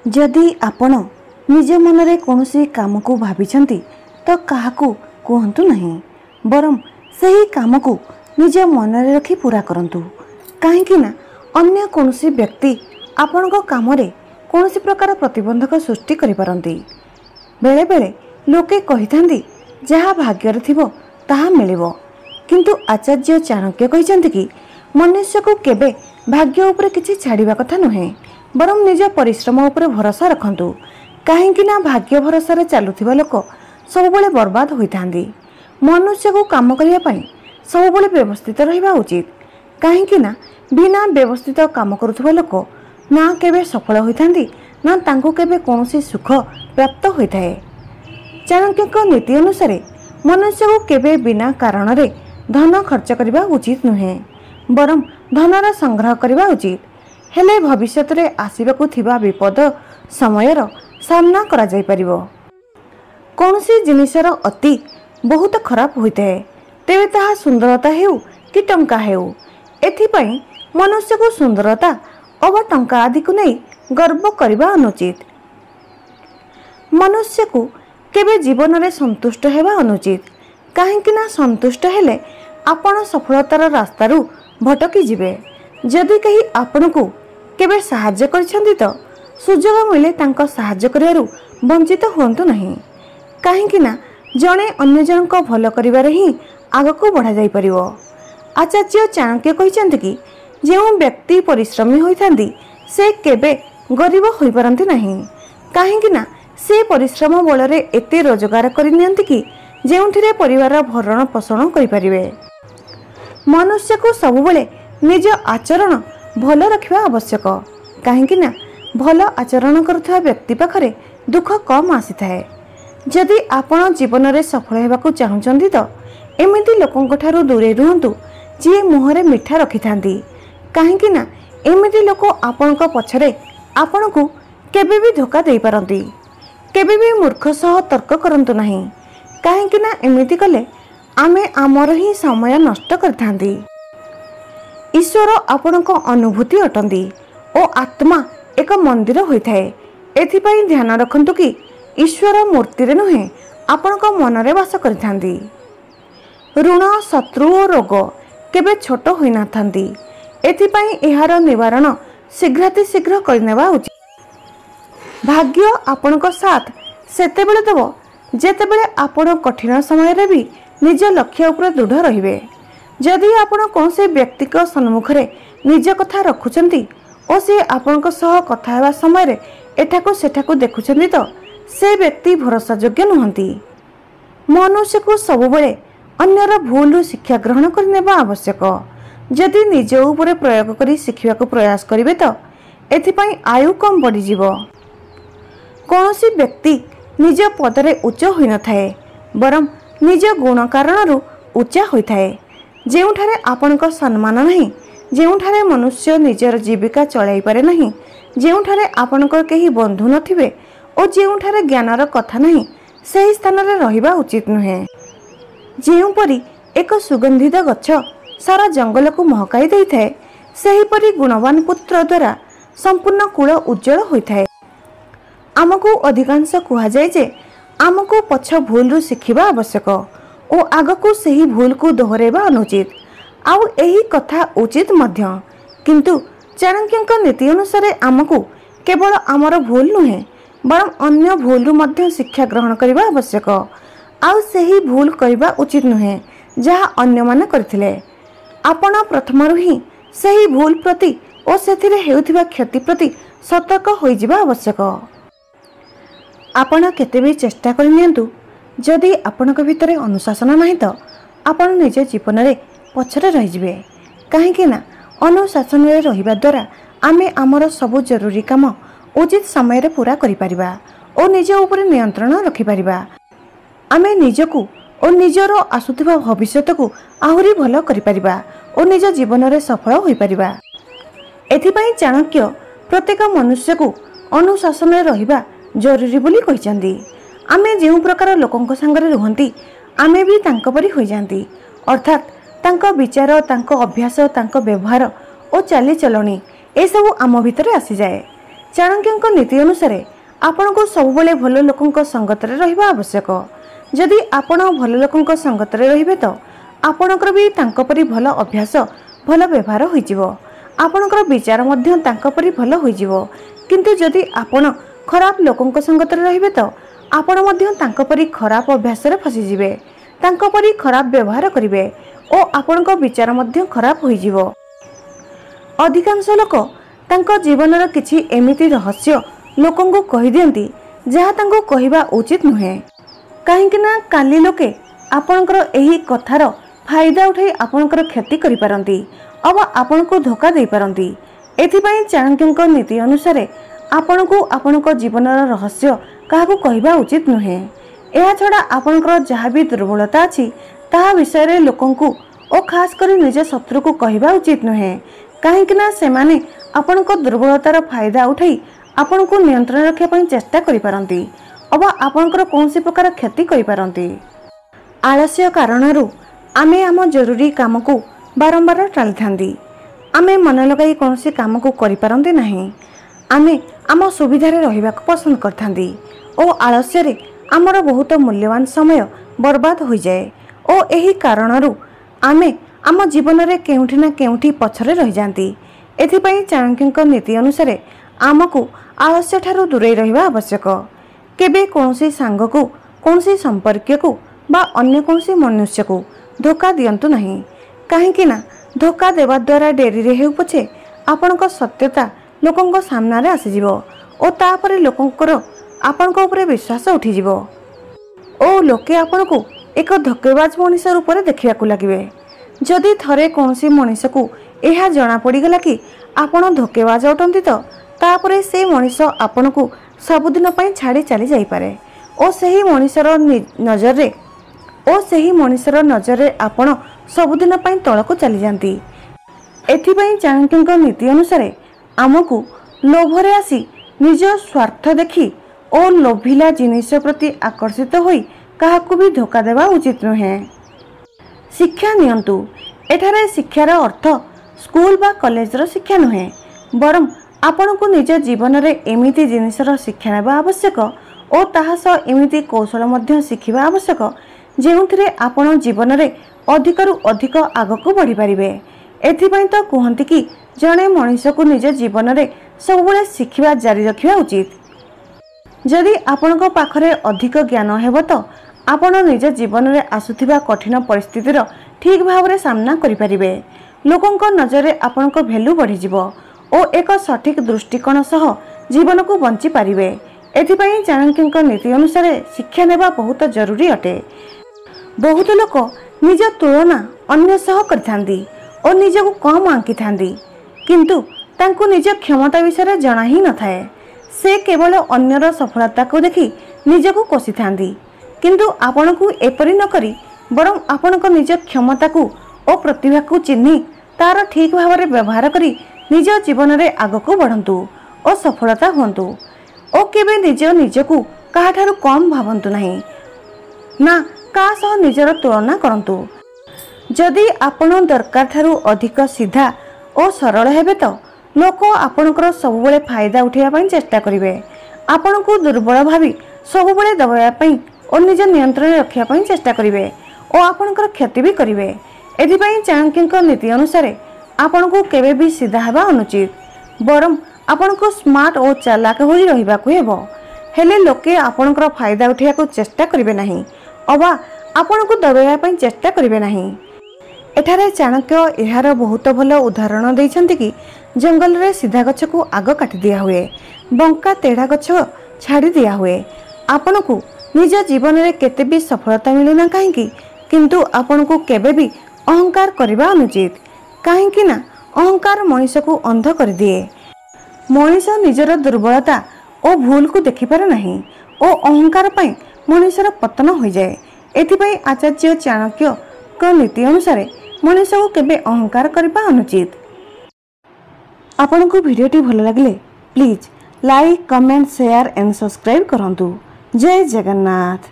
जदि आपण निज मनरे कौनसी काम को भाविछंती तो काहाकू कहतु नहीं, बरम सही काम को निज मनरे रखी पूरा करंतु। काहेकि ना अन्य कौनसी व्यक्ति आपणको काम रे कौनसी प्रकार प्रतिबंधक सृष्टि करि पारंती। बेले बेले लोके कहिथांती जहा भाग्यर थिबो ताहा मिलिबो, किंतु आचार्य चाणक्य कहिसंती कि मनुष्य को केबे भाग्य उपरे किछि छाड़िबा कथा नुहे, बरम निज परिश्रम उपरे भरोसा रखंतु। काहेकि ना भाग्य भरोसा रे चालुथिबा लोक सबुबले बर्बाद होइथांती। मनुष्य को काम करिया पई सबुबले व्यवस्थित रहिबा उचित। काहेकि ना बिना व्यवस्थित काम करुथिबा लोक ना केबे सफल होइथांती ना तांको केबे कौनसी सुख प्राप्त होइथाए। चाणक्यक नीति अनुसार मनुष्य को केबे बिना कारण रे धन खर्च करबा उचित नुहे, बरम धनर संग्रह करबा उचित। हेले भविष्यत रे आसीबाकू थिबा विपद समयर सामना करा जाय परिबो। कौनसी जिनिसर अति बहुत खराब होइथाए, तेबे ताहा सुंदरता हेउ कि टंका हेउ। एथिपई मनुष्य को सुंदरता अबा टंका आदि को नहीं गर्व करबा अनुचित। मनुष्य को केबे जीवन रे संतुष्ट हेबा अनुचित। काहेकि ना संतुष्ट हेले आपण सफलतार रास्तारू भटकी जिवे। जदि कही आपण को केबे सहाय्य करछंती तो सुजोग मिले तांको सहाय्य करियारू वंचित होंतु नहीं। काहेकि ना जणे अन्य जनक भल करिवारे ही आगको बढ़ा जाई परिबो। आचार्य चाणक्य कहिसंती कि जेउ व्यक्ति परिश्रमी होइथांती से केबे गरीब होई पारंती नहीं। काहेकि ना से परिश्रम बल रे एते रोजगार करि नियंती कि जेउठिरे परिवार भरण पोषण करि परिबे। मनुष्य को सबुबले निज आचरण भल रखिबा आवश्यक। काहेकि ना भल आचरण करुवा व्यक्ति पाखरे दुख कम आसी थाए। जदि आपण जीवन रे सफल हेबाकू चाहुचंती तो एमिति लोकंक ठारू दूरे रुहंतु जे मुहरे मिठा रखिथांती। काहेकि ना एमिति लोक आपणक पछरे आपणकू केबे भी धोखा देई पारंती। केबे भी मूर्ख सह तर्क करंतु नहीं। काहेकि ना एमिति कले आमे आमर ही समय नष्ट करथांती। ईश्वर आपणक अनुभूति अटंती ओ आत्मा एक मंदिर होइथाए। एथिपई ध्यान रखंतु कि ईश्वर मूर्ति रे नुहे आपणक मनरे वास करथांती। ऋण शत्रु और रोग केबे छोट होई नाथांती। एथिपई एहार निवारण शीघ्राति शीघ्र करनेबा उचित। भाग्य आपणक साथ सेतेबेले देबो जेतेबेले आपण कठिन समय रे भी निज लक्ष्य उपर दृढ़ रहिबे। जदि आपण कोनसे व्यक्ति को सम्मुख रे निज कथा रखुचंती और से आपणक सह कथा हेबा समय रे एठाको सेठाको देखुचंती तो से व्यक्ति भरोसा योग्य नुहंती। मनुष्य को सबुबले अन्यर भूल शिक्षा ग्रहण करनेबा आवश्यक। जदि निज उपरे प्रयोग करी शिखिबाको प्रयास करिवे तो एथिपई आयु कम बढ़ी जीवो। कौनसी व्यक्ति निज पदरे उच्च होई न थाए, बरम निज गुण कारणरू उच्च होई थाए। जेउठारे आपणक सम्मान नहीं, जेउठारे मनुष्य निजर जीविका चलाई पारे नहीं, जेउठारे आपणक केही बंधु नथिबे और जेउठारे ज्ञानर कथा नहीं, सही स्थान रे रहिबा उचित नुहे। जेउपरि एक सुगंधित गछ सारा जंगल को महकाई देई थाए, सेहीपरि गुणवान पुत्र द्वारा संपूर्ण कूल उज्जवल होई थाए। आमको अधिकांश कुहा जाए जे आमको पछ भूल रु शिखिबा आवश्यक और आगको सही भूल को दोहरेबा अनुचित। आउ एही कथा उचित मध्य, किंतु चाणक्यक नीति अनुसार आमको केवल आमर भूल नुहे बरं अन्य भूल रु मध्य शिक्षा ग्रहण करबा आवश्यक। आउ सही भूल करबा उचित नुहे जहा अन्य माने करथिले। आपण प्रथमरु ही सही भूल प्रति और सेथिरे हेउथिबा क्षति प्रति सतर्क होई जिबा आवश्यक। आपण केते भी चेष्टा कर नियंतु, जदि आपणक भितरे अनुशासन नहीं तो आपण निज जीवन रे पछरे रहि जिवे। काहेकि ना अनुशासन रे रहिबा द्वारा आमे आमर सब जरूरी काम उचित समय रे पूरा करि परिबा और निज ऊपर नियंत्रण रखि परिबा। आमे निजकू और निजर आसुथिबा भविष्यत को आहुरी भल करि परिबा और निज जीवन रे सफल होई परिबा। एथिपई चाणक्य प्रत्येक मनुष्य को अनुशासन रे रहिबा जरूरी बोली कहिचंदी। आमे जेउ प्रकार लोकंक संगरे रुहंती आमे भी तांको परि होई जांती। अर्थात तांको विचार, तांको अभ्यास, तांको व्यवहार और चाली चलणी ए सब आम भितरे आसी जाए। चाणक्यଙ୍କ नीति अनुसार आपनको सबुबले भल लोकଙ୍କ संगतरे रहिबा आवश्यक। जदि आपण भल लोकଙ୍କ संगतरे रहिबे तो आपणकर भी तांको परि भल अभ्यास भल व्यवहार होइजिवो। आपणकर विचार मध्य तांको परि भल होइजिवो। किंतु जदि आपण खराब लोकଙ୍କ संगतरे रहिबे तो आपण मध्य तांको परि खराब अभ्यास रे फसी जिवे, तांको परि खराब व्यवहार करिवे ओ आपणको विचार मध्य खराब होइजिवो। अधिकांश लोक तांको जीवनर किछि एमिति रहस्य लोकଙ୍କୁ कहि दियंती जहा तांको कहिबा उचित नुहे। काहेकि ना काली लोके आपणकर एही कथार फायदा उठाई आपणकर क्षति करि पारंती अब आपनको धोखा दे पारंती। एथिपई चाणक्यଙ୍କ नीति अनुसार आपणको आपणको जीवनर रहस्य काहाकू कहिबा उचित नुहे। एहा छडा आपणकर जहा भी दुर्बलता अछि ताहा विषय रे लोकଙ୍କୁ ओ खास करी निज शत्रु को कहिबा उचित नुहे। काहेकि ना सेमाने आपणको दुर्बलतार फायदा उठाई आपणको नियंत्रण रखिया पई चेष्टा करि पारंती अब आपणकर कोनसी प्रकार क्षति करि पारंती। आलस्य कारणरू आमे आम जरूरी काम को बारंबार टाली थांती। आमे मन लगाई कोनसी काम को करि पारंती नाही। आमे आम सुविधारे रहिबाक पसंद करथांती ओ आलस्य रे आमर बहुत मूल्यवान समय बर्बाद हो जाए ओ एही कारणरू आमे आम जीवन रे केउठी ना केउठी पछरे रहि जांती। एथिपई चाणक्यଙ୍କ नीति अनुसार आमको आलस्य ठारू दूरे रहिबा आवश्यक। केबे कोनसी सांग को कोनसी संपर्क को बा अन्य कोनसी मनुष्य को धोखा दियंतु नहीं। काहेकि ना धोखा देवा द्वारा डेरी रे हेउ पछे आपनका सत्यता लोकଙ୍କ सामना रे आसी जिवो ओ तापरे लोकंकर आपनका ऊपर विश्वास उठी जिवो ओ लोके आपनको एक धोकेबाज मनीष रूप में देखा लगे। जदि थरे कौनसी मनीष को यह जना पड़गला कि आपण धोकेबाज अटंती तो तापरे से मनीष आपण को सबुदिन छाड़ी चली जाइपे और सही मनीषर नजर रे आपण सबुदिन तलक चली जाती। एथिपई चाणक्यଙ୍କ नीति अनुसार आमको लोभरे आसी निज स्वार्थ देखी और लोभिला जिनिस प्रति आकर्षित होई काहाकू भी धोखा देवा उचित नुहे। शिक्षा नियंतु। एठारे शिक्षार अर्थ स्कूल बा कॉलेजर शिक्षा नुहे बरं आपण को निज जीवन रे एमिति जिनिसर शिक्षा नेबा आवश्यक और ताहा सह एमिति कौशल मध्य शिखिबा आवश्यक जेउथिरे आपण जीवन रे अधिकरु अधिक आगको बढ़ी पारिबे। एथिपई तो कहंती कि जणे मनीष को निज जीवन रे सबुबले शिखिबा जारी रखिबा उचित। जदि आपणको पाखरे अधिक ज्ञान हेबो तो आपण निज जीवन रे आसुथिबा कठिन परिस्थितिर ठीक भाव रे सामना करि परिबे। लोकंक नजर रे आपणको वैल्यू बढ़ी जिवो ओ एक सठिक दृष्टिकोण सह जीवन को बंची पारिबे। एथिपई चाणक्यଙ୍କ नीति अनुसार शिक्षा नेबा बहुत जरूरी अटे। बहुत लोक निज तुलना अन्य सह करथांती और निज को कम आंकी थांती किंतु तांको निज क्षमता विषय जना ही न थाए। से केवल अन्यर सफलता को देखि निज को कोसी थांती किंतु आपण को एपरि न करी बरं आपण को निज क्षमता को और प्रतिभा को चिन्ही तार ठीक भाव में व्यवहार करी निज जीवन रे आगको बढ़ंतु और सफलता हुंतु और केबे निज को काहाठारु कम भावंतु नहीं ना का सह निजर तुलना करंतु। जदि आपण दरकार ठारु अधिक सीधा और सरल हेबे तो लोक आपणकर सबुबले फायदा उठाइबा पई चेष्टा करिवे। आपण को दुर्बल भावी सबुबले दबाइबा पई और निज नियंत्रण रखिया पई चेष्टा करिवे और आपणकर क्षति भी करिवे। एथिपई चाणक्यଙ୍କ नीति अनुसार आपण को केबे भी सीधा हेबा अनुचित बरं आपण को स्मार्ट और चालाक होई रहिबा को हेबो। हेले लोके आपणकर फायदा उठाइबा को चेष्टा करिवे नाही अबा आपण को दबाइबा पई चेष्टा करिवे नाही। एठारे चाणक्य एहार बहुत भल उदाहरण देइछन्ति कि जंगल रे सीधा गछ को आग काटी दिया हुए बंका तेढ़ा गछ छाड़ी दिया हुए। आपण को निज जीवन रे केते भी सफलता मिलुना काहेकि किंतु आपण को केबे भी अहंकार करबा अनुचित काहेकि ना अहंकार मनीष को अंध कर दिए। मनीष निजर दुर्बलता और भूल को देखि पारे नहीं और अहंकार पई मनीषर पतन हो जाए। एथिपई आचार्य चाणक्य को नीति अनुसार मनीष को केबे अहंकार करबा अनुचित। आपन को वीडियोटी भल लगे please like comment share and subscribe करंतु। जय जगन्नाथ।